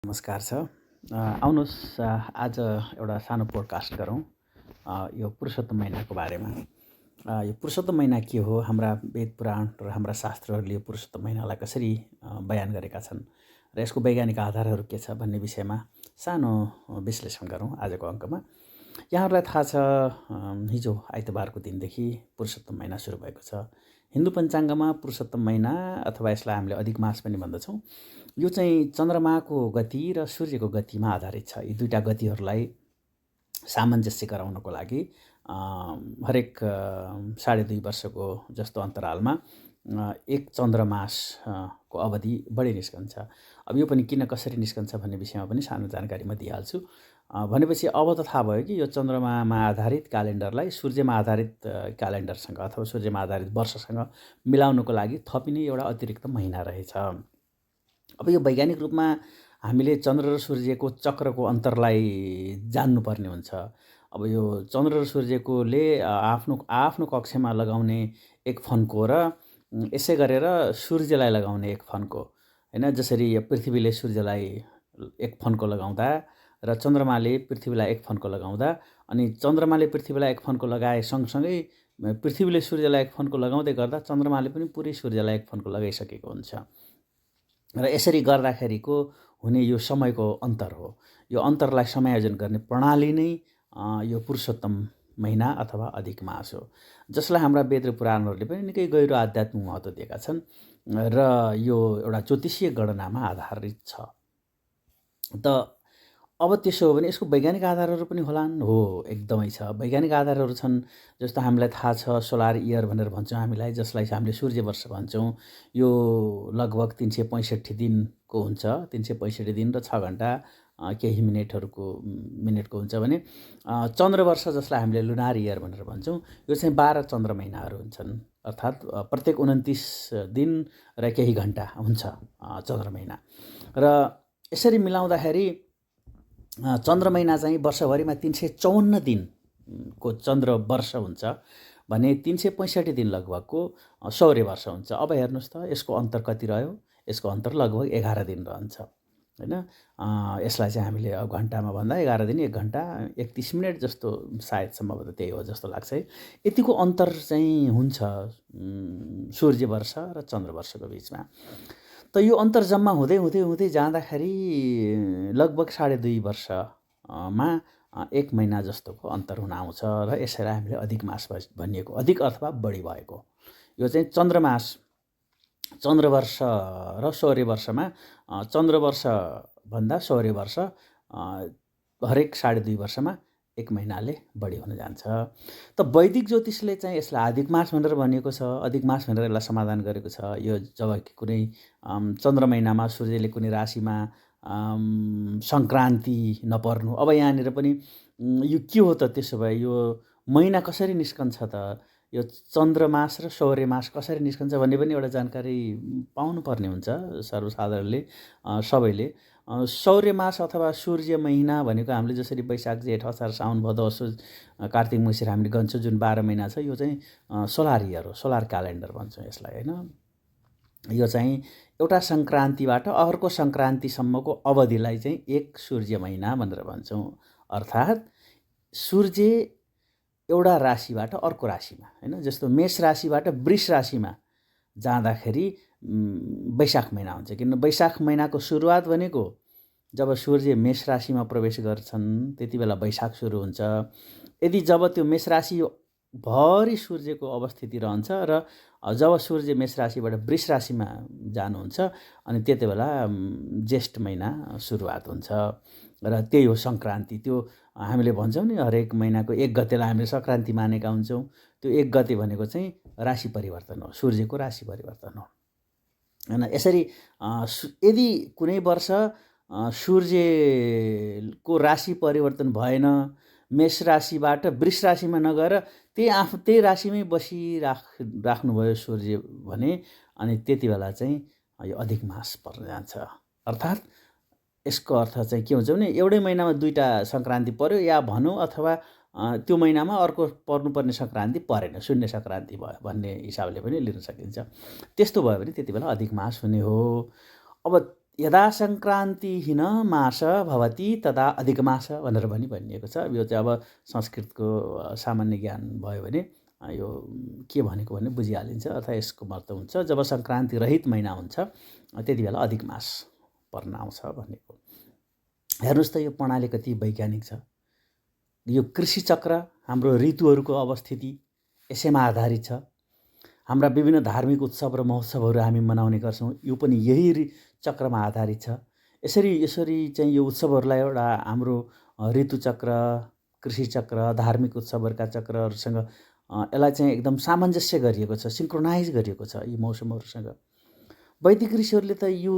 नमस्कार छ। आउनुहोस् आज एउटा सानो पोडकास्ट गरौँ यो पुरुषोत्तम महिनाको बारेमा। यो पुरुषोत्तम महिना के हो, हाम्रा वेद पुराण र हाम्रा शास्त्रहरूले यो पुरुषोत्तम महिनालाई कसरी बयान गरेका छन् र यसको वैज्ञानिक आधारहरू के छ भन्ने विषयमा सानो विश्लेषण गरौँ आजको अङ्कमा। यहाँहरूलाई थाहा छ, हिजो आइतबारको दिनदेखि पुरुषोत्तम महिना सुरु भएको छ। हिन्दू पञ्चाङ्गमा पुरुषोत्तम महिना अथवा यसलाई हामीले अधिक मास पनि भन्दछौँ। यो चाहिँ चन्द्रमाको गति र सूर्यको गतिमा आधारित छ। यी दुईटा गतिहरूलाई सामञ्जस्य गराउनको लागि हरेक 2.5 वर्षको जस्तो अन्तरालमा एक चन्द्रमासको अवधि बढी निस्कन्छ। अब यो पनि किन कसरी निस्कन्छ भन्ने विषयमा पनि सानो जानकारी म दिइहाल्छु। भनेपछि अब त थाहा भयो कि यो चन्द्रमामा आधारित क्यालेन्डरलाई सूर्यमा आधारित क्यालेन्डरसँग अथवा सूर्यमा आधारित वर्षसँग मिलाउनको लागि थपिने एउटा अतिरिक्त महिना रहेछ। अब यो वैज्ञानिक रूपमा हामीले चन्द्र र सूर्यको चक्रको अन्तरलाई जान्नुपर्ने हुन्छ। अब यो चन्द्र र सूर्यकोले आफ्नो कक्षमा लगाउने एक फन्को र यसै गरेर सूर्यलाई लगाउने एक फन्को, हैन, जसरी पृथ्वीले सूर्यलाई एक फन्को लगाउँदा र चन्द्रमाले पृथ्वीलाई एक फन्को लगाउँदा अनि चन्द्रमाले पृथ्वीलाई एक फन्को लगाए सँगसँगै पृथ्वीले सूर्यलाई एक फन्को लगाउँदै गर्दा चन्द्रमाले पनि पुरै सूर्यलाई एक फन्को लगाइसकेको हुन्छ र यसरी गर्दाखेरिको हुने यो समयको अन्तर हो। यो अन्तरलाई समायोजन गर्ने प्रणाली नै यो पुरुषोत्तम महिना अथवा अधिक मास हो, जसलाई हाम्रा वेद र पुराणहरूले पनि निकै गहिरो आध्यात्मिक महत्त्व दिएका छन् र यो एउटा ज्योतिषीय गणनामा आधारित छ। त अब त्यसो हो भने यसको वैज्ञानिक आधारहरू पनि होलान्? हो, एकदमै छ। वैज्ञानिक आधारहरू छन्। जस्तो हामीलाई थाहा छ सोलर इयर भनेर भन्छौँ हामीलाई, जसलाई हामीले सूर्य वर्ष भन्छौँ। यो लगभग 365 दिनको हुन्छ, 365 दिन र 6 घन्टा केही मिनेटको हुन्छ भने चन्द्र वर्ष जसलाई हामीले लुनार इयर भनेर भन्छौँ, यो चाहिँ 12 चन्द्र महिनाहरू हुन्छन्, अर्थात् प्रत्येक 29 दिन र केही घन्टा हुन्छ चन्द्र महिना। र यसरी मिलाउँदाखेरि चन्द्र महिना चाहिँ वर्षभरिमा 354 दिनको चन्द्र वर्ष हुन्छ भने 365 दिन लगभगको सौर्य वर्ष हुन्छ। अब हेर्नुहोस् त यसको अन्तर कति रह्यो? यसको अन्तर लगभग 11 दिन रहन्छ, हैन। यसलाई चाहिँ हामीले घन्टामा भन्दा 11 दिन 1 घन्टा 31 मिनट जस्तो सायद सम्भवतः त्यही हो जस्तो लाग्छ है। यतिको अन्तर चाहिँ हुन्छ सूर्य वर्ष र चन्द्र वर्षको बिचमा। त यो अन्तर जम्मा हुँदै हुँदै हुँदै जाँदाखेरि लगभग 2.5 वर्षमा 1 महिना जस्तोको अन्तर हुन आउँछ र यसैलाई हामीले अधिक मास भनिएको, अधिक अथवा बढी भएको। यो चाहिँ चन्द्रमास, चन्द्रवर्ष र सौर्य वर्षमा चन्द्र वर्षभन्दा सौर्य वर्ष हरेक 2.5 वर्षमा 1 महिनाले बढी हुन जान्छ। त वैदिक ज्योतिषले चाहिँ यसलाई अधिक मास भनेर भनिएको छ, अधिक मास भनेर यसलाई समाधान गरेको छ। यो जब कुनै चन्द्र महिनामा सूर्यले कुनै राशिमा सङ्क्रान्ति नपर्नु, अब यहाँनिर पनि यो के हो त? त्यसो भए यो महिना कसरी निस्कन्छ त? यो चन्द्रमास र सौर्य मास कसरी निस्कन्छ भन्ने पनि एउटा जानकारी पाउनुपर्ने हुन्छ सर्वसाधारणले, सबैले। सौर्य मास अथवा सूर्य महिना भनेको हामीले जसरी वैशाख जेठ असार साउन भदौ असोज कार्तिक मङ्सिर हामीले गन्छौँ, जुन 12 महिना छ, यो चाहिँ सोलर इयर हो, सोलर क्यालेन्डर भन्छौँ यसलाई, हैन। यो चाहिँ एउटा सङ्क्रान्तिबाट अर्को सङ्क्रान्तिसम्मको अवधिलाई चाहिँ एक सूर्य महिना भनेर भन्छौँ। अर्थात् सूर्य एउटा राशिबाट अर्को राशिमा, हैन, जस्तो मेष राशिबाट वृष राशिमा जाँदाखेरि वैशाख महिना हुन्छ। किन वैशाख महिनाको सुरुवात भनेको जब सूर्य मेष राशिमा प्रवेश गर्छन् त्यति बेला वैशाख सुरु हुन्छ। यदि जब त्यो मेष राशि भरि सूर्यको अवस्थिति रहन्छ र जब सूर्य मेष राशिबाट वृष राशिमा जानुहुन्छ अनि त्यति बेला ज्येष्ठ महिना सुरुवात हुन्छ र त्यही हो सङ्क्रान्ति। त्यो हामीले भन्छौँ नि हरेक महिनाको 1 गतेलाई हामीले सङ्क्रान्ति मानेका हुन्छौँ। त्यो 1 गते भनेको चाहिँ राशि परिवर्तन हो, सूर्यको राशि परिवर्तन हो, हैन। यसरी यदि कुनै वर्ष सूर्यको राशि परिवर्तन भएन, मेष राशिबाट वृष राशिमा नगएर त्यही राशिमै बसिराख्नुभयो सूर्य भने अनि त्यति बेला चाहिँ यो अधिक मास पर्न जान्छ। अर्थात् यसको अर्थ चाहिँ के हुन्छ भने एउटै महिनामा 2टा सङ्क्रान्ति पर्यो या भनौँ, अथवा त्यो महिनामा अर्को पर्नुपर्ने सङ्क्रान्ति परेन, शून्य सङ्क्रान्ति भयो भन्ने हिसाबले पनि लिन सकिन्छ। त्यस्तो भयो भने त्यति बेला अधिक मास हुने हो। अब यदा सङ्क्रान्तिहीन मास भवति तदा अधिक मास भनेर पनि भनिएको छ। यो चाहिँ अब संस्कृतको सामान्य ज्ञान भयो भने यो के भनेको भने बुझिहालिन्छ। अथवा यसको मतलब हुन्छ जब सङ्क्रान्ति रहित महिना हुन्छ त्यति बेला अधिक मास पर्न आउँछ भनेको। हेर्नुहोस् त यो प्रणाली कति वैज्ञानिक छ। यो कृषि चक्र हाम्रो ऋतुहरूको अवस्थिति यसैमा आधारित छ। हाम्रा विभिन्न धार्मिक उत्सव र महोत्सवहरू हामी मनाउने गर्छौँ, यो पनि यही चक्रमा आधारित छ। यसरी चाहिँ यो उत्सवहरूलाई एउटा हाम्रो ऋतुचक्र, कृषि चक्र, धार्मिक उत्सवहरूका चक्रहरूसँग यसलाई चाहिँ एकदम सामञ्जस्य गरिएको छ, सिङ्क्रोनाइज गरिएको छ यी मौसमहरूसँग। वैदिक ऋषिहरूले त यो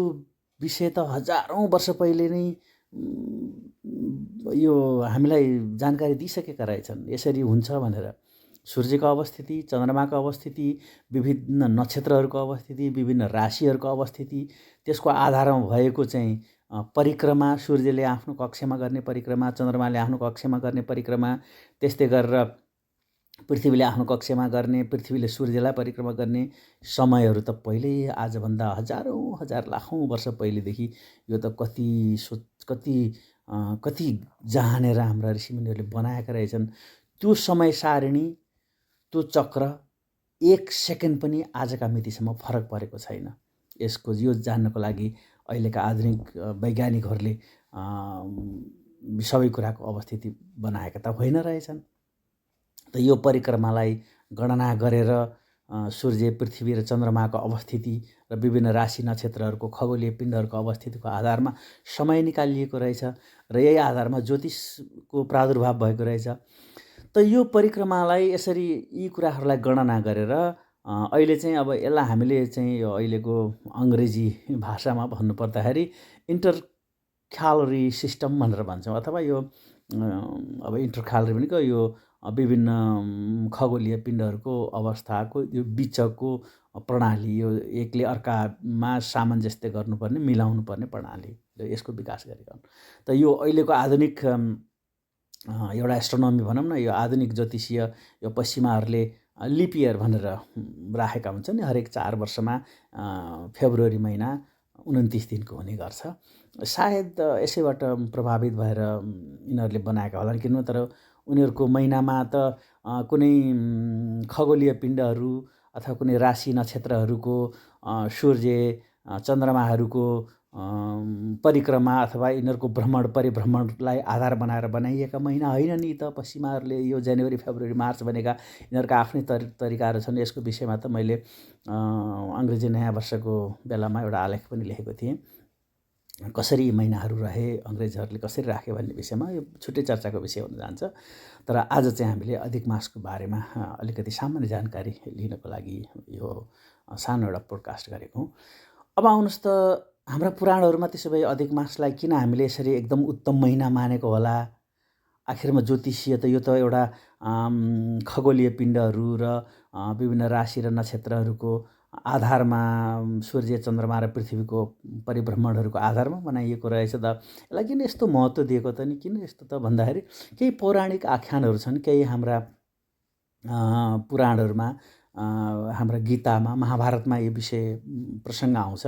विषय त हजारौँ वर्ष पहिले नै यो हामीलाई जानकारी दिइसकेका रहेछन् यसरी हुन्छ भनेर। सूर्यको अवस्थिति, चन्द्रमाको अवस्थिति, विभिन्न नक्षत्रहरूको अवस्थिति, विभिन्न राशिहरूको अवस्थिति, त्यसको आधारमा भएको चाहिँ परिक्रमा, सूर्यले आफ्नो कक्षमा गर्ने परिक्रमा, चन्द्रमाले आफ्नो कक्षमा गर्ने परिक्रमा, त्यस्तै गरेर पृथ्वीले आफ्नो कक्षमा गर्ने, पृथ्वीले सूर्यलाई परिक्रमा गर्ने समयहरू त पहिल्यै आजभन्दा हजार लाखौँ वर्ष पहिलेदेखि यो त कति जानेर हाम्रा ऋषिमुनिहरूले बनाएका रहेछन्। त्यो समय सारिणी, त्यो चक्र 1 सेकेन्ड पनि आजका मितिसम्म फरक परेको छैन। यसको यो जान्नको लागि अहिलेका आधुनिक वैज्ञानिकहरूले सबै कुराको अवस्थिति बनाएका त होइन रहेछन्। त यो परिक्रमालाई गणना गरेर सूर्य, पृथ्वी र चन्द्रमाको अवस्थिति र विभिन्न राशि नक्षत्रहरूको खगोलीय पिण्डहरूको अवस्थितिको आधारमा समय निकालिएको रहेछ र यही आधारमा ज्योतिषको प्रादुर्भाव भएको रहेछ। त यो परिक्रमालाई यसरी यी कुराहरूलाई गणना गरेर अहिले चाहिँ अब यसलाई हामीले चाहिँ यो अहिलेको अङ्ग्रेजी भाषामा भन्नुपर्दाखेरि इन्टरक्यालोरी सिस्टम भनेर भन्छौँ। अथवा यो अब इन्टरक्यालोरी भनेको यो विभिन्न खगोलीय पिण्डहरूको अवस्थाको यो बिचको प्रणाली, यो एकले अर्कामा सामञ्जस्य गर्नुपर्ने, मिलाउनु पर्ने प्रणाली, यसको विकास गरेको। त यो अहिलेको आधुनिक एउटा एस्ट्रोनोमी भनौँ न, यो आधुनिक ज्योतिषीय यो पश्चिमाहरूले लिप इयर भनेर राखेका हुन्छन्। हरेक 4 वर्षमा फेब्रुअरी महिना 29 दिनको हुने गर्छ। सायद यसैबाट प्रभावित भएर यिनीहरूले बनाएका होलान्। किनभने तर उनीहरूको महिनामा त कुनै खगोलीय पिण्डहरू अथवा कुनै राशि नक्षत्रहरूको, सूर्य, चन्द्रमाहरूको परिक्रमा अथवा यिनीहरूको भ्रमण परिभ्रमणलाई आधार बनाएर बनाइएका महिना होइन नि त पश्चिमाहरूले। यो जनवरी, फेब्रुअरी, मार्च भनेका यिनीहरूका आफ्नै तरिकाहरू छन्। यसको विषयमा त मैले अङ्ग्रेजी नयाँ वर्षको बेलामा एउटा आलेख पनि लेखेको थिएँ। कसरी महिनाहरू रहे, अङ्ग्रेजहरूले कसरी राखे भन्ने विषयमा यो छुट्टै चर्चाको विषय हुन जान्छ। तर आज चाहिँ हामीले अधिक मासको बारेमा अलिकति सामान्य जानकारी लिनको लागि यो सानो एउटा पोडकास्ट गरेको हौँ। अब आउनुहोस् त हाम्रा पुराणहरूमा त्यसो भए अधिक मासलाई किन हामीले यसरी एकदम उत्तम महिना मानेको होला? आखिरमा ज्योतिषीय त यो त एउटा खगोलीय पिण्डहरू र विभिन्न राशि र नक्षत्रहरूको आधारमा, सूर्य, चन्द्रमा र पृथ्वीको परिभ्रमणहरूको आधारमा बनाइएको रहेछ त यसलाई किन यस्तो महत्त्व दिएको त नि? किन यस्तो त भन्दाखेरि केही पौराणिक आख्यानहरू छन्, केही हाम्रा पुराणहरूमा, हाम्रा गीतामा, महाभारतमा यो विषय प्रसङ्ग आउँछ।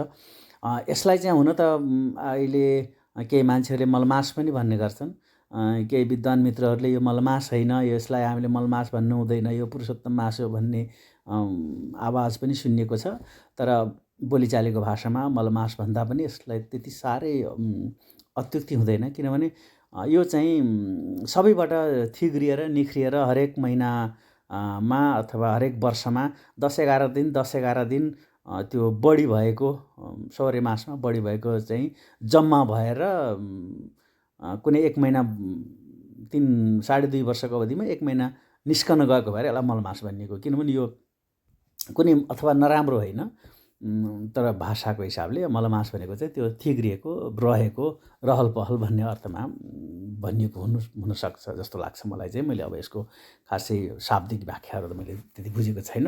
यसलाई चाहिँ हुन त अहिले केही मान्छेहरूले मलमास पनि भन्ने गर्छन्। केही विद्वान मित्रहरूले यो मलमास होइन, यसलाई हामीले मलमास भन्नु हुँदैन, यो पुरुषोत्तम मास हो भन्ने आवाज पनि सुनिएको छ। तर बोलीचालीको भाषामा मलमास भन्दा पनि यसलाई त्यति साह्रै अत्युक्ति हुँदैन। किनभने यो चाहिँ सबैबाट थिग्रिएर निख्रिएर हरेक महिनामा अथवा हरेक वर्षमा 10-11 दिन त्यो बढी भएको सौर्य मासमा बढी भएको चाहिँ जम्मा भएर कुनै 1 महिना 3-2.5 वर्षको अवधिमा 1 महिना निस्कन गएको भएर यसलाई मलमास भनिएको। किनभने यो कुनै अथवा नराम्रो होइन, तर भाषाको हिसाबले मलमास भनेको चाहिँ त्यो थिग्रिएको, रहेको, रहल पहल भन्ने अर्थमा भनिएको हुनसक्छ जस्तो लाग्छ मलाई चाहिँ। मैले अब यसको खासै शाब्दिक व्याख्याहरू त मैले त्यति बुझेको छैन।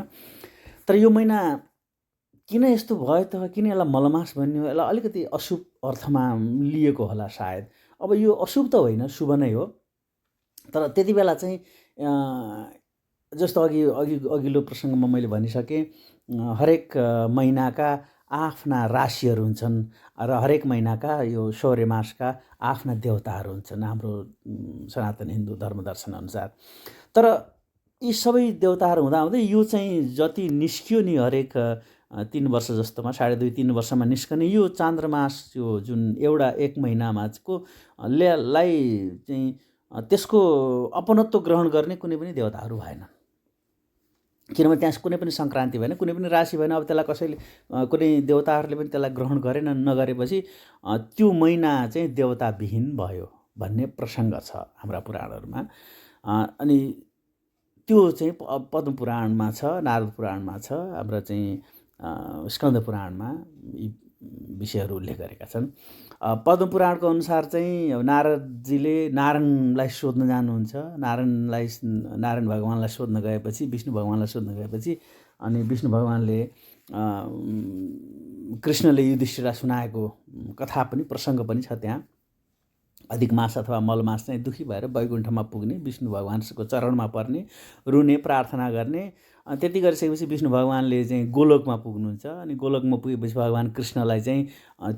तर यो महिना किन यस्तो भयो त? किन यसलाई मलमास भन्यो? यसलाई अलिकति अशुभ अर्थमा लिएको होला सायद। अब यो अशुभ त होइन, शुभ नै हो। तर त्यति बेला चाहिँ जस्तो अघिल्लो प्रसङ्गमा मैले भनिसकेँ, हरेक महिनाका आफ्ना राशिहरू हुन्छन् र हरेक महिनाका यो सौर्य मासका आफ्ना देवताहरू हुन्छन् हाम्रो सनातन हिन्दू धर्मदर्शनअनुसार। तर यी सबै देवताहरू हुँदाहुँदै यो चाहिँ जति निस्कियो नि हरेक 3 वर्ष जस्तोमा 2.5-3 वर्षमा निस्कने यो चान्द्रमास यो जुन एउटा 1 महिनामाको लाई चाहिँ त्यसको अपनत्व ग्रहण गर्ने कुनै पनि देवताहरू भएनन्। किनभने त्यहाँ कुनै पनि सङ्क्रान्ति भएन, कुनै पनि राशि भएन। अब त्यसलाई कसैले कुनै देवताहरूले पनि त्यसलाई ग्रहण गरेनन्। नगरेपछि त्यो महिना चाहिँ देवताविहीन भयो भन्ने प्रसङ्ग छ हाम्रा पुराणहरूमा। अनि त्यो चाहिँ पद्म पुराणमा छ, नारद पुराणमा छ, हाम्रो चाहिँ स्कन्द पुराणमा यी विषयहरू उल्लेख गरेका छन्। पद्म पुराणको अनुसार चाहिँ नारदजीले नारायणलाई सोध्न जानुहुन्छ। नारायण भगवानलाई सोध्न गएपछि, विष्णु भगवानलाई सोध्न गएपछि अनि विष्णु भगवानले कृष्णले युधिष्ठिरलाई सुनाएको कथा पनि प्रसङ्ग पनि छ त्यहाँ। अधिक मास अथवा मलमास चाहिँ दुखी भएर वैकुण्ठमा पुग्ने, विष्णु भगवानको चरणमा पर्ने, रुने, प्रार्थना गर्ने। त्यति गरिसकेपछि विष्णु भगवानले चाहिँ गोलोकमा पुग्नुहुन्छ। अनि गोलोकमा पुगेपछि भगवान कृष्णलाई चाहिँ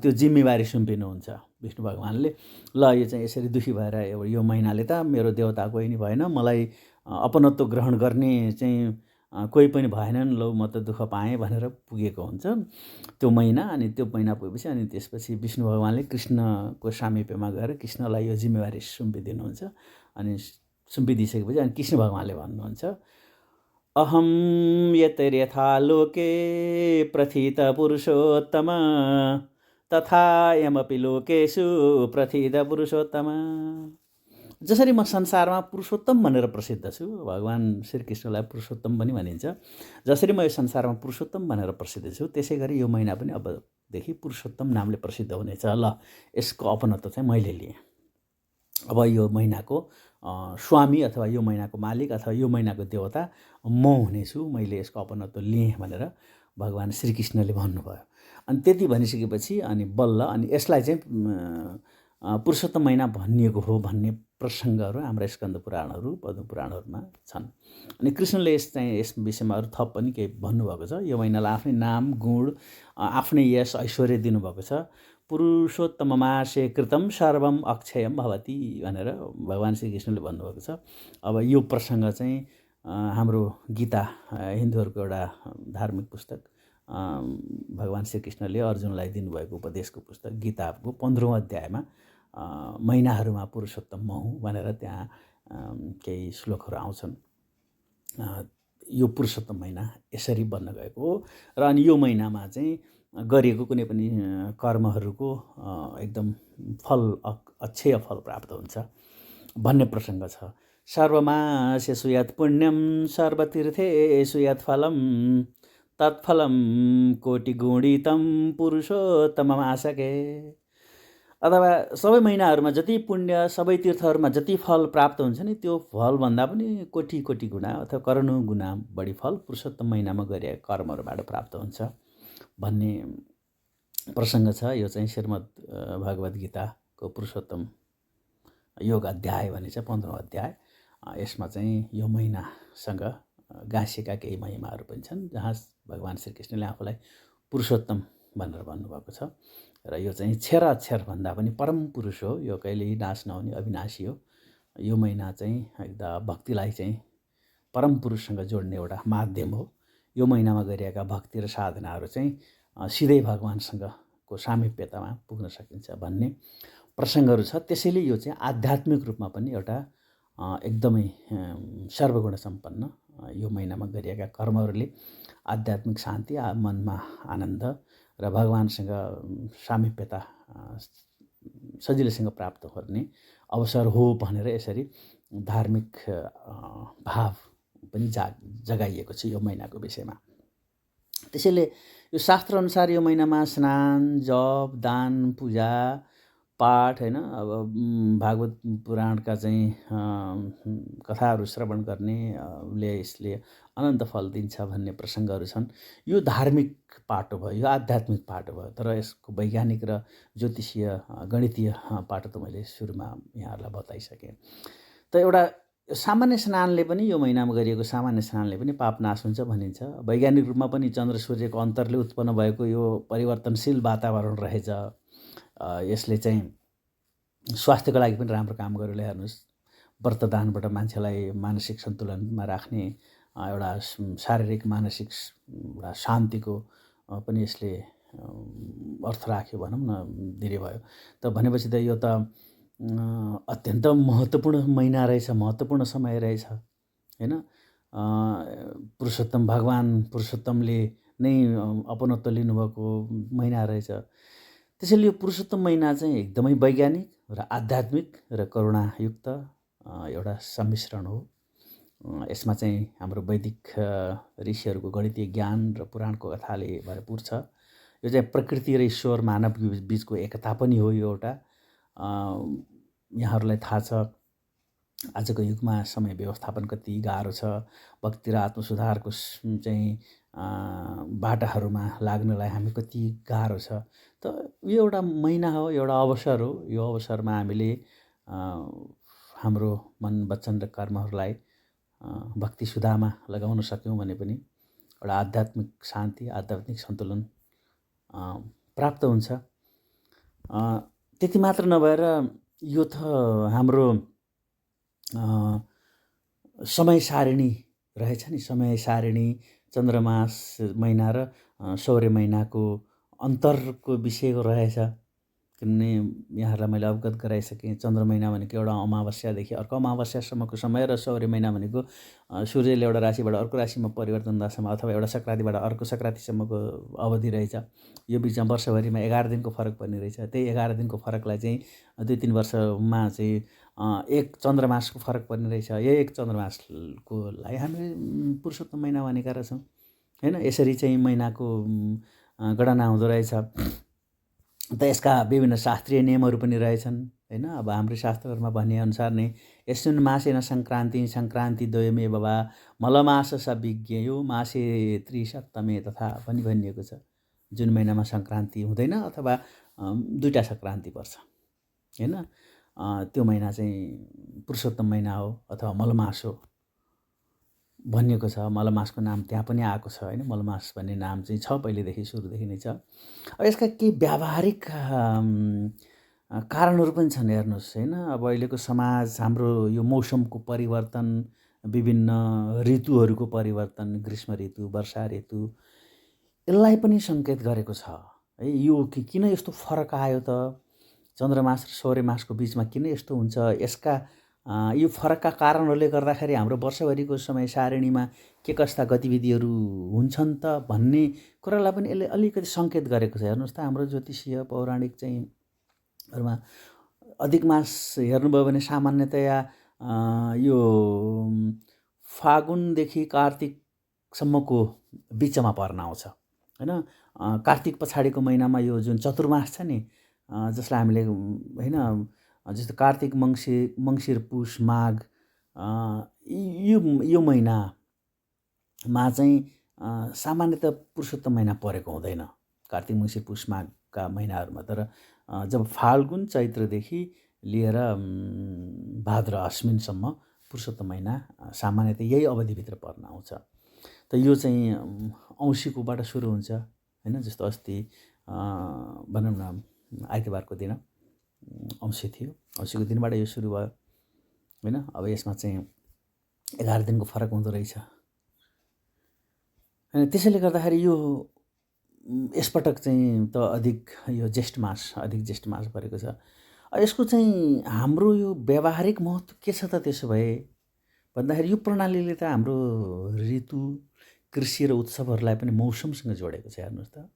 त्यो जिम्मेवारी सुम्पिनुहुन्छ विष्णु भगवानले। ल यो चाहिँ यसरी दुखी भएर यो महिनाले त मेरो देवता कोही नि भएन, मलाई अपनत्व ग्रहण गर्ने चाहिँ कोही पनि भएनन्, लौ म त दुःख पाएँ भनेर पुगेको हुन्छ त्यो महिना। अनि त्यो महिना पुगेपछि अनि त्यसपछि विष्णु भगवानले कृष्णको सामिप्यमा गएर कृष्णलाई यो जिम्मेवारी सुम्पिदिनुहुन्छ। अनि सुम्पिदिइसकेपछि अनि कृष्ण भगवानले भन्नुहुन्छ, अहम यतैर्यथा लोके प्रथित पुरुषोत्तम तथा यमपि लोकेषु प्रथित पुरुषोत्तम। जसरी म संसारमा पुरुषोत्तम भनेर प्रसिद्ध छु, भगवान श्रीकृष्णलाई पुरुषोत्तम पनि भनिन्छ, जसरी म यो संसारमा पुरुषोत्तम भनेर प्रसिद्ध छु, त्यसै गरी यो महिना पनि अबदेखि पुरुषोत्तम नामले प्रसिद्ध हुनेछ। ल यसको अपनत्व चाहिँ मैले लिएँ। अब यो महिनाको स्वामी अथवा यो महिनाको मालिक अथवा यो महिनाको देवता म हुनेछु, मैले यसको अपनत्व लिएँ भनेर भगवान श्रीकृष्णले भन्नुभयो। अनि त्यति भनिसकेपछि अनि बल्ल अनि यसलाई चाहिँ पुरुषोत्तम महिना भनिएको हो भन्ने प्रसङ्गहरू हाम्रा स्कन्द पुराणहरू, पद्म पुराणहरूमा छन्। अनि कृष्णले यस विषयमा अरू थप पनि केही भन्नुभएको छ। यो महिनालाई आफ्नै नाम, गुण, आफ्नै यश, ऐश्वर्य दिनुभएको छ। पुरुषोत्तम मासे कृतम सर्वम अक्षयम भवति भनेर भगवान श्रीकृष्णले भन्नुभएको छ। अब यो प्रसङ्ग चाहिँ हाम्रो गीता, हिन्दूहरूको एउटा धार्मिक पुस्तक, भगवान श्रीकृष्णले अर्जुनलाई दिनुभएको उपदेशको पुस्तक गीताको 15औं अध्यायमा महिनाहरूमा पुरुषोत्तम म हुँ भनेर त्यहाँ केही श्लोकहरू आउँछन्। यो पुरुषोत्तम महिना यसरी बन्न गएको हो। र अनि यो महिनामा चाहिँ गरिएको कुनै पनि कर्महरूको एकदम फल, अक्षय फल प्राप्त हुन्छ भन्ने प्रसङ्ग छ। सर्वमासेषु यत् पुण्यं सर्वतीर्थेषु यत् फलं तत्फलं कोटिगुणितं पुरुषोत्तममासके। अथवा सबै महिनाहरूमा जति पुण्य, सबै तीर्थहरूमा जति फल प्राप्त हुन्छ नि, त्यो फलभन्दा पनि कोटि कोटि गुणा अथवा करोडौँ गुणा बढी फल पुरुषोत्तम महिनामा गरिएका कर्महरूबाट प्राप्त हुन्छ भन्ने प्रसङ्ग छ। यो चाहिँ श्रीमद् भगवद् गीताको पुरुषोत्तम योग अध्याय भने चाहिँ 15औं अध्याय। यसमा चाहिँ यो महिनासँग गाँसिएका केही महिमाहरू पनि छन्, जहाँ भगवान श्रीकृष्णले आफूलाई पुरुषोत्तम भनेर भन्नुभएको छ। र यो चाहिँ क्षर अक्षर भन्दा पनि परम पुरुष हो, यो कहिल्यै नाश नहुने अविनाशी हो। यो महिना चाहिँ एकदम भक्तिलाई चाहिँ परम पुरुषसँग जोड्ने एउटा माध्यम हो। यो महिनामा गरिएका भक्ति र साधनाहरू चाहिँ सिधै भगवानसँगको सामिप्यतामा पुग्न सकिन्छ भन्ने प्रसङ्गहरू छ। त्यसैले यो चाहिँ आध्यात्मिक रूपमा पनि एउटा एकदमै सर्वगुण सम्पन्न यो महिनामा गरिएका कर्महरूले आध्यात्मिक शान्ति, मनमा आनन्द र भगवानसँग सामिप्यता सजिलैसँग प्राप्त गर्ने अवसर हो भनेर यसरी धार्मिक भाव पनि जगाइएको छ यो महिनाको विषयमा। त्यसैले यो शास्त्रअनुसार यो महिनामा स्नान, जप, दान, पूजा, पाठ, होइन, अब भागवत पुराणका चाहिँ कथाहरू श्रवण गर्नेले यसले अनन्त फल दिन्छ भन्ने प्रसङ्गहरू छन्। यो धार्मिक पाटो भयो, यो आध्यात्मिक पाटो भयो। तर यसको वैज्ञानिक र ज्योतिषीय गणितीय पाटो त मैले सुरुमा यहाँहरूलाई बताइसकेँ। त एउटा सामान्य स्नानले पनि यो महिनामा गरिएको सामान्य स्नानले पनि पाप नाश हुन्छ भनिन्छ। वैज्ञानिक रूपमा पनि चन्द्र सूर्यको अन्तरले उत्पन्न भएको यो परिवर्तनशील वातावरण रहेछ। यसले चाहिँ स्वास्थ्यको लागि पनि राम्रो काम गरेर हेर्नुहोस्। व्रतदानबाट मान्छेलाई मानसिक सन्तुलनमा राख्ने एउटा शारीरिक मानसिक एउटा शान्तिको पनि यसले अर्थ राख्यो भनौँ न, धेरै भयो। त भनेपछि त यो त अत्यन्त महत्त्वपूर्ण महिना रहेछ, महत्त्वपूर्ण समय रहेछ हैन। पुरुषोत्तम भगवान् पुरुषोत्तमले नै अपनत्व लिनुभएको महिना रहेछ। त्यसैले यो पुरुषोत्तम महिना चाहिँ एकदमै वैज्ञानिक र आध्यात्मिक र करुणायुक्त एउटा सम्मिश्रण हो। यसमा चाहिँ हाम्रो वैदिक ऋषिहरूको गणितीय ज्ञान र पुराणको कथाले भरपूर छ। यो चाहिँ प्रकृति र ईश्वर मानव बीचको एकता पनि हो। यो एउटा यहाँहरूलाई थाहा छ आजको युगमा समय व्यवस्थापन कति गाह्रो छ। भक्ति र आत्मसुधारको चाहिँ बाटाहरूमा लाग्नलाई हामी कति गाह्रो छ। त यो एउटा महिना हो, एउटा अवसर हो। यो अवसरमा हामीले हाम्रो मन वचन र कर्महरूलाई भक्ति सुधामा लगाउन सक्यौँ भने पनि एउटा आध्यात्मिक शान्ति, आध्यात्मिक सन्तुलन प्राप्त हुन्छ। त्यति मात्र नभएर यो त हाम्रो समय सारिणी रहेछ नि। समय सारिणी चन्द्रमास महिना र सौर्य महिनाको अन्तरको विषय रहेछ। किनभने यहाँहरूलाई मैले अवगत गराइसकेँ, चन्द्र महिना भनेको एउटा अमावस्यादेखि अर्को अमावस्यासम्मको समय र सौर्य महिना भनेको सूर्यले एउटा राशिबाट अर्को राशिमा परिवर्तन हुँदासम्म अथवा एउटा सङ्क्रान्तिबाट अर्को सङ्क्रान्तिसम्मको अवधि रहेछ। यो बिचमा वर्षभरिमा 11 दिनको फरक पर्ने रहेछ। त्यही 11 दिनको फरकलाई चाहिँ 2-3 वर्षमा चाहिँ एक चन्द्रमासको फरक पर्ने रहेछ। यही एक चन्द्रमासकोलाई हामी पुरुषोत्तम महिना भनेका रहेछौँ हैन। यसरी चाहिँ महिनाको गणना हुँदो रहेछ। त यसका विभिन्न शास्त्रीय नियमहरू पनि रहेछन् हैन। अब हाम्रो शास्त्रहरूमा भनेअनुसार नै यस्मिन् मासेन सङ्क्रान्ति द्वयमे वा मलमास स विज्ञेयो मासे त्रिसप्तमे तथा पनि भनिएको छ। जुन महिनामा सङ्क्रान्ति हुँदैन अथवा दुईटा सङ्क्रान्ति पर्छ हैन, त्यो महिना चाहिँ पुरुषोत्तम महिना हो अथवा मलमास हो भनिएको छ। मलमासको नाम त्यहाँ पनि आएको छ हैन। मलमास भन्ने नाम चाहिँ छ, पहिलेदेखि सुरुदेखि नै छ। अब यसका केही व्यावहारिक कारणहरू पनि छन् हेर्नुहोस् हैन। अब अहिलेको समाज, हाम्रो यो मौसमको परिवर्तन, विभिन्न ऋतुहरूको परिवर्तन, ग्रीष्म ऋतु, वर्षा ऋतु, यसलाई पनि सङ्केत गरेको छ है। यो किन यस्तो फरक आयो त, चन्द्रमास र सौर्यमासको बिचमा किन यस्तो हुन्छ, यसका यो फरकका कारणहरूले गर्दाखेरि हाम्रो वर्षभरिको समय सारिणीमा के कस्ता गतिविधिहरू हुन्छन् त भन्ने कुरालाई पनि यसले अलिकति सङ्केत गरेको छ। हेर्नुहोस् त, हाम्रो ज्योतिषीय पौराणिक चाहिँ हरूमा अधिक मास हेर्नुभयो भने सामान्यतया यो फागुनदेखि कार्तिकसम्मको बिचमा पर्न आउँछ हैन। कार्तिक पछाडिको महिनामा यो जुन चतुर्मास छ नि, जसलाई हामीले हैन, जस्तो कार्तिक, मङ्सिर, पुष, माघ, यो महिनामा चाहिँ सामान्यतः पुरुषोत्तम महिना परेको हुँदैन कार्तिक, मङ्सिर, पुष, माघका महिनाहरूमा। तर जब फाल्गुन, चैत्रदेखि लिएर भाद्र, अश्विनसम्म पुरुषोत्तम महिना सामान्यतः यही अवधिभित्र पर्न आउँछ। त यो चाहिँ औँसीकोबाट सुरु हुन्छ हैन। जस्तो अस्ति भनौँ न आइतबारको दिन औँसी थियो, औँसीको दिनबाट यो सुरु भयो हैन। अब यसमा चाहिँ 11 दिनको फरक हुँदो रहेछ हैन। त्यसैले गर्दाखेरि यो यसपटक चाहिँ त अधिक यो ज्येष्ठ मास परेको छ। यसको चाहिँ हाम्रो यो व्यावहारिक महत्त्व के छ त त्यसो भए भन्दाखेरि यो प्रणालीले त हाम्रो ऋतु, कृषि र उत्सवहरूलाई पनि मौसमसँग जोडेको छ। हेर्नुहोस् त,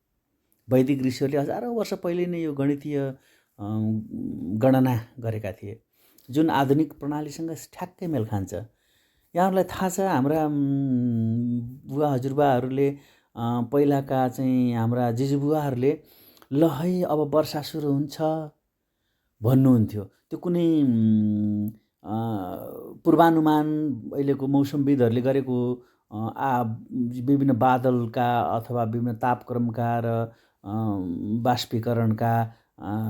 वैदिक ऋषिहरूले हजारौँ वर्ष पहिले नै यो गणितीय गणना गरेका थिए, जुन आधुनिक प्रणालीसँग ठ्याक्कै मेल खान्छ। यहाँहरूलाई थाहा छ, हाम्रा बुवा हजुरबाहरूले पहिलाका चाहिँ हाम्रा जिजुबुवाहरूले ल है अब वर्षा सुरु हुन्छ भन्नुहुन्थ्यो। त्यो कुनै पूर्वानुमान अहिलेको मौसमविदहरूले गरेको विभिन्न बादलका अथवा विभिन्न तापक्रमका र बाष्पीकरणका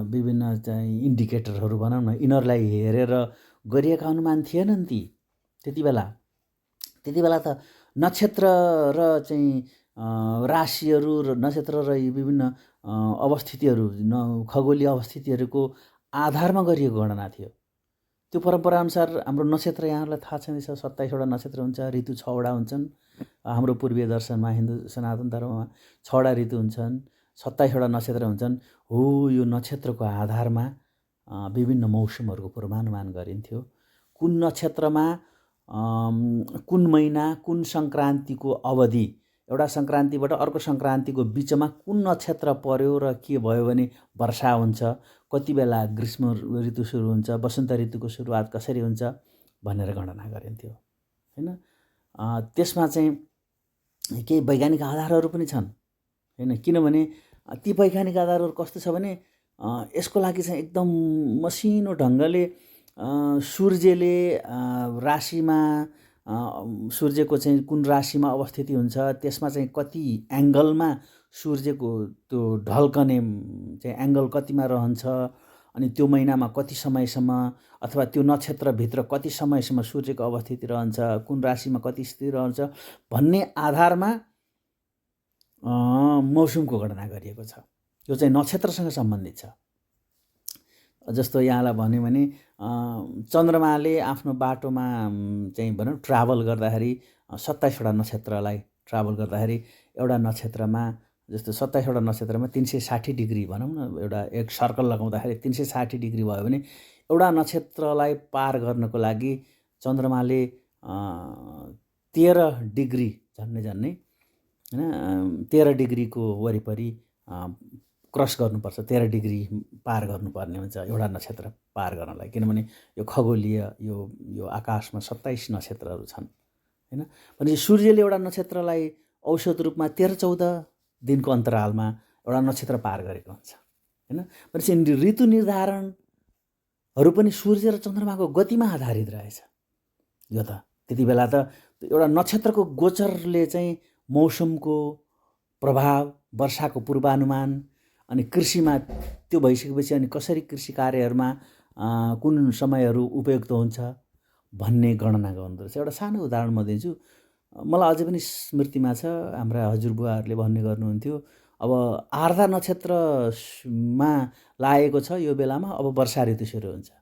विभिन्न चाहिँ इन्डिकेटरहरू भनौँ न, यिनीहरूलाई हेरेर गरिएका अनुमान थिएनन् ती त्यति बेला त नक्षत्र र चाहिँ राशिहरू र नक्षत्र र यी विभिन्न अवस्थितिहरू खगोलीय अवस्थितिहरूको आधारमा गरिएको गणना थियो। त्यो परम्पराअनुसार हाम्रो नक्षत्र यहाँहरूलाई थाहा छँदैछ 27वटा नक्षत्र हुन्छ, ऋतु 6वटा हुन्छन्। हाम्रो पूर्वीय दर्शनमा हिन्दू सनातन धर्ममा 6वटा ऋतु हुन्छन्, 27वटा नक्षत्र हुन्छन्। हो यो नक्षत्रको आधारमा विभिन्न मौसमहरूको पूर्वानुमान गरिन्थ्यो। कुन नक्षत्रमा कुन महिना कुन सङ्क्रान्तिको अवधि, एउटा सङ्क्रान्तिबाट अर्को सङ्क्रान्तिको बिचमा कुन नक्षत्र पर्यो र के भयो भने वर्षा हुन्छ, कति बेला ग्रीष्म ऋतु सुरु हुन्छ, वसन्त ऋतुको सुरुवात कसरी हुन्छ भनेर गणना गरिन्थ्यो हैन। त्यसमा चाहिँ केही वैज्ञानिक आधारहरू पनि छन् हैन, किनभने ती वैज्ञानिक आधारहरू कस्तो छ भने यसको लागि चाहिँ एकदम मसिनो ढङ्गले सूर्यले राशिमा सूर्यको चाहिँ कुन राशिमा अवस्थिति हुन्छ, त्यसमा चाहिँ कति एङ्गलमा सूर्यको त्यो ढल्कने चाहिँ एङ्गल कतिमा रहन्छ, अनि त्यो महिनामा कति समयसम्म अथवा त्यो नक्षत्रभित्र कति समयसम्म सूर्यको अवस्थिति रहन्छ, कुन राशिमा कति स्थिति रहन्छ भन्ने आधारमा मौसमको गणना गरिएको छ। यो चाहिँ नक्षत्रसँग सम्बन्धित छ। जस्तो यहाँलाई भन्यो भने चन्द्रमाले आफ्नो बाटोमा चाहिँ भनौँ ट्राभल गर्दाखेरि 27वटा नक्षत्रलाई ट्राभल गर्दाखेरि एउटा नक्षत्रमा जस्तो 27वटा नक्षत्रमा 360 डिग्री भनौँ न, एउटा एक सर्कल लगाउँदाखेरि 360 डिग्री भयो भने एउटा नक्षत्रलाई पार गर्नको लागि चन्द्रमाले 13 डिग्री झन्डै हैन 13 डिग्रीको वरिपरि क्रस गर्नुपर्छ, 13 डिग्री पार गर्नुपर्ने हुन्छ एउटा नक्षत्र पार गर्नलाई। किनभने यो खगोलीय यो आकाशमा 27 नक्षत्रहरू छन् हैन। भनेपछि सूर्यले एउटा नक्षत्रलाई औसत रूपमा 13-14 दिनको अन्तरालमा एउटा नक्षत्र पार गरेको हुन्छ हैन। भनेपछि ऋतु निर्धारणहरू पनि सूर्य र चन्द्रमाको गतिमा आधारित रहेछ। यो त त्यति बेला त एउटा नक्षत्रको गोचरले चाहिँ मौसमको प्रभाव, वर्षाको पूर्वानुमान, अनि कृषिमा त्यो भइसकेपछि अनि कसरी कृषि कार्यहरूमा कुन समयहरू उपयुक्त हुन्छ भन्ने गणना गर्दो रहेछ। एउटा सानो उदाहरण म दिन्छु। मलाई अझै पनि स्मृतिमा छ, हाम्रा हजुरबुवाहरूले भन्ने गर्नुहुन्थ्यो, अब आर्द्रा नक्षत्रमा लागेको छ यो बेलामा, अब वर्षा ऋतु सुरु हुन्छ।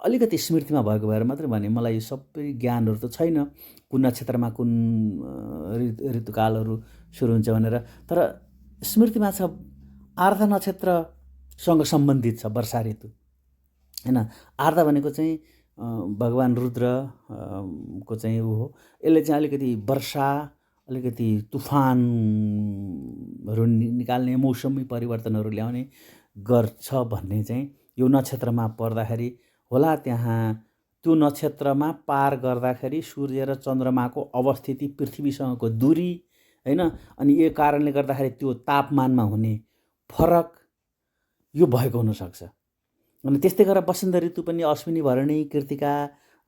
अलिकति स्मृतिमा भएको भएर मात्रै भने, मलाई यो सबै ज्ञानहरू त छैन कुन नक्षत्रमा कुन ऋतुकालहरू सुरु हुन्छ भनेर, तर स्मृतिमा छ आर्द्रा नक्षत्रसँग सम्बन्धित छ वर्षा ऋतु हैन। आर्द्रा भनेको चाहिँ भगवान् रुद्र को चाहिँ ऊ हो। यसले चाहिँ अलिकति वर्षा, अलिकति तुफानहरू निकाल्ने, मौसमी परिवर्तनहरू ल्याउने गर्छ भन्ने चाहिँ यो नक्षत्रमा पर्दाखेरि होला। त्यहाँ त्यो नक्षत्रमा पार गर्दाखेरि सूर्य र चन्द्रमाको अवस्थिति, पृथ्वीसँगको दूरी हैन, अनि यो कारणले गर्दाखेरि त्यो तापमानमा हुने फरक यो भएको हुनसक्छ। अनि त्यस्तै गरेर वसन्त ऋतु पनि अश्विनी, भरणी, कृतिका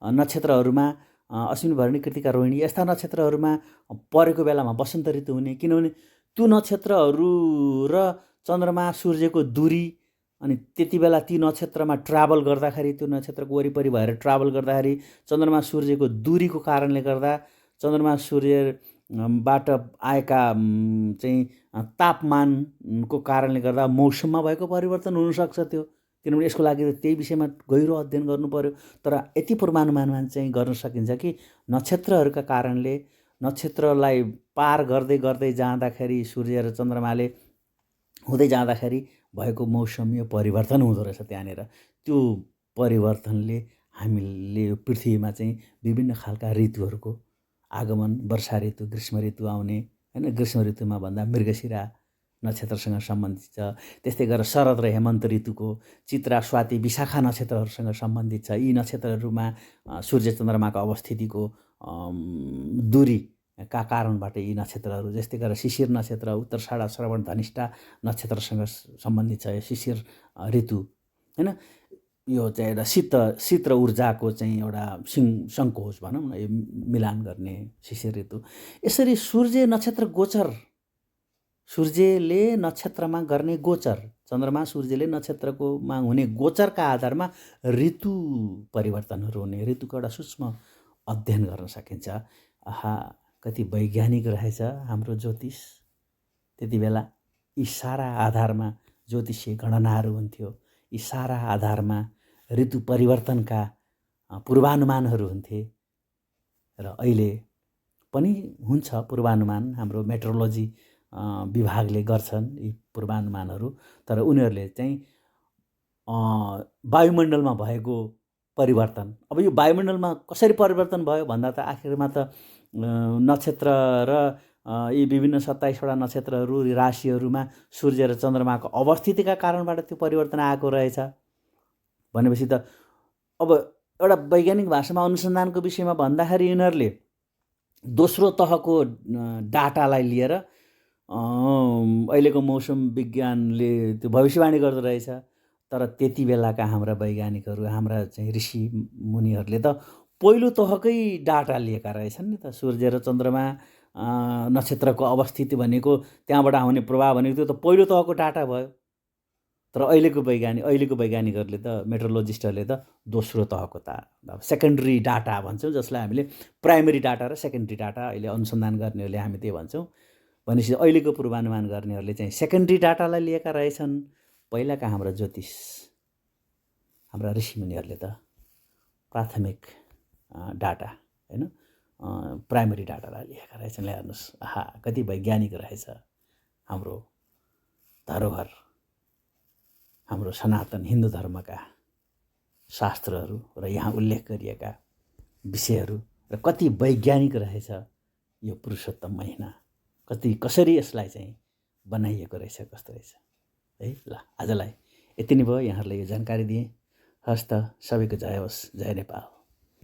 नक्षत्रहरूमा, अश्विनी, भरणी, कृतिका, रोहिणी यस्ता नक्षत्रहरूमा परेको बेलामा वसन्त ऋतु हुने। किनभने त्यो नक्षत्रहरू र चन्द्रमा सूर्यको दूरी, अनि त्यति बेला ती नक्षत्रमा ट्राभल गर्दाखेरि, त्यो नक्षत्रको वरिपरि भएर ट्राभल गर्दाखेरि चन्द्रमा सूर्यको दूरीको कारणले गर्दा चन्द्रमा सूर्यबाट आएका चाहिँ तापमानको कारणले गर्दा मौसममा भएको परिवर्तन हुनसक्छ त्यो। किनभने यसको लागि त्यही विषयमा गहिरो अध्ययन गर्नु पर्यो। तर यति पूर्वानुमान चाहिँ गर्न सकिन्छ कि नक्षत्रहरूका कारणले नक्षत्रलाई पार गर्दै गर्दै जाँदाखेरि सूर्य र चन्द्रमाले हुँदै जाँदाखेरि भएको मौसमीय परिवर्तन हुँदो रहेछ त्यहाँनिर। त्यो परिवर्तनले हामीले यो पृथ्वीमा चाहिँ विभिन्न खालका ऋतुहरूको आगमन, वर्षा ऋतु, ग्रीष्म ऋतु आउने हैन। ग्रीष्म ऋतुमा भन्दा मृगशिरा नक्षत्रसँग सम्बन्धित छ। त्यस्तै गरेर शरद र हेमन्त ऋतुको चित्रा, स्वाति, विशाखा नक्षत्रहरूसँग सम्बन्धित छ। यी नक्षत्रहरूमा सूर्य चन्द्रमाको अवस्थितिको दूरीका कारणबाट यी नक्षत्रहरू, जस्तै गरेर शिशिर नक्षत्र, उत्तराषाढा, श्रवण, धनिष्ठा नक्षत्रसँग सम्बन्धित छ यो शिशिर ऋतु हैन। यो चाहिँ एउटा शीत र ऊर्जाको चाहिँ एउटा सङ्कोच भनौँ न, यो मिलान गर्ने शिशिर ऋतु। यसरी सूर्य नक्षत्र गोचर, सूर्यले नक्षत्रमा गर्ने गोचर चन्द्रमा सूर्यले नक्षत्रकोमा हुने गोचरका आधारमा ऋतु परिवर्तनहरू हुने, ऋतुको एउटा सूक्ष्म अध्ययन गर्न सकिन्छ। आहा, कति वैज्ञानिक रहेछ हाम्रो ज्योतिष। त्यति बेला यी सारा आधारमा ज्योतिषीय गणनाहरू हुन्थ्यो, यी सारा आधारमा ऋतु परिवर्तनका पूर्वानुमानहरू हुन्थे। र अहिले पनि हुन्छ पूर्वानुमान, हाम्रो मेट्रोलोजी विभागले गर्छन् यी पूर्वानुमानहरू। तर उनीहरूले चाहिँ वायुमण्डलमा भएको परिवर्तन, अब यो वायुमण्डलमा कसरी परिवर्तन भयो भन्दा त आखिरमा त नक्षत्र र यी विभिन्न 27वटा नक्षत्रहरू राशिहरूमा सूर्य र चन्द्रमाको अवस्थितिका कारणबाट त्यो परिवर्तन आएको रहेछ भनेपछि त अब एउटा वैज्ञानिक भाषामा अनुसन्धानको विषयमा भन्दाखेरि यिनीहरूले दोस्रो तहको डाटालाई लिएर अहिलेको मौसम विज्ञानले त्यो भविष्यवाणी गर्दो रहेछ। तर त्यति बेलाका हाम्रा वैज्ञानिकहरू, हाम्रा चाहिँ ऋषि मुनिहरूले त पहिलो तहकै डाटा लिएका रहेछन् नि त। सूर्य र चन्द्रमा नक्षत्रको अवस्थिति भनेको, त्यहाँबाट आउने प्रभाव भनेको त्यो त पहिलो तहको डाटा भयो। तर अहिलेको वैज्ञानिकहरूले त, मेट्रोलोजिस्टहरूले त दोस्रो तहको सेकेन्डरी डाटा भन्छौँ, जसलाई हामीले प्राइमरी डाटा र सेकेन्डरी डाटा अहिले अनुसन्धान गर्नेहरूले हामी त्यही भन्छौँ। भनेपछि अहिलेको पूर्वानुमान गर्नेहरूले चाहिँ सेकेन्डरी डाटालाई लिएका रहेछन्। पहिलाका हाम्रा ज्योतिष, हाम्रा ऋषिमुनिहरूले त प्राथमिक डाटा, होइन, प्राइमरी डाटालाई लिएका रहेछन्। हेर्नुहोस्, आहा, कति वैज्ञानिक रहेछ हाम्रो धरोहर, हाम्रो सनातन हिन्दू धर्मका शास्त्रहरू र यहाँ उल्लेख गरिएका विषयहरू, र कति वैज्ञानिक रहेछ यो पुरुषोत्तम महिना। कसरी यसलाई चाहिँ बनाइएको रहेछ, कस्तो रहेछ है। ल, आजलाई यति नै भयो, यहाँहरूलाई यो जानकारी दिएँ। हस्त, सबैको जय होस्, जय नेपाल।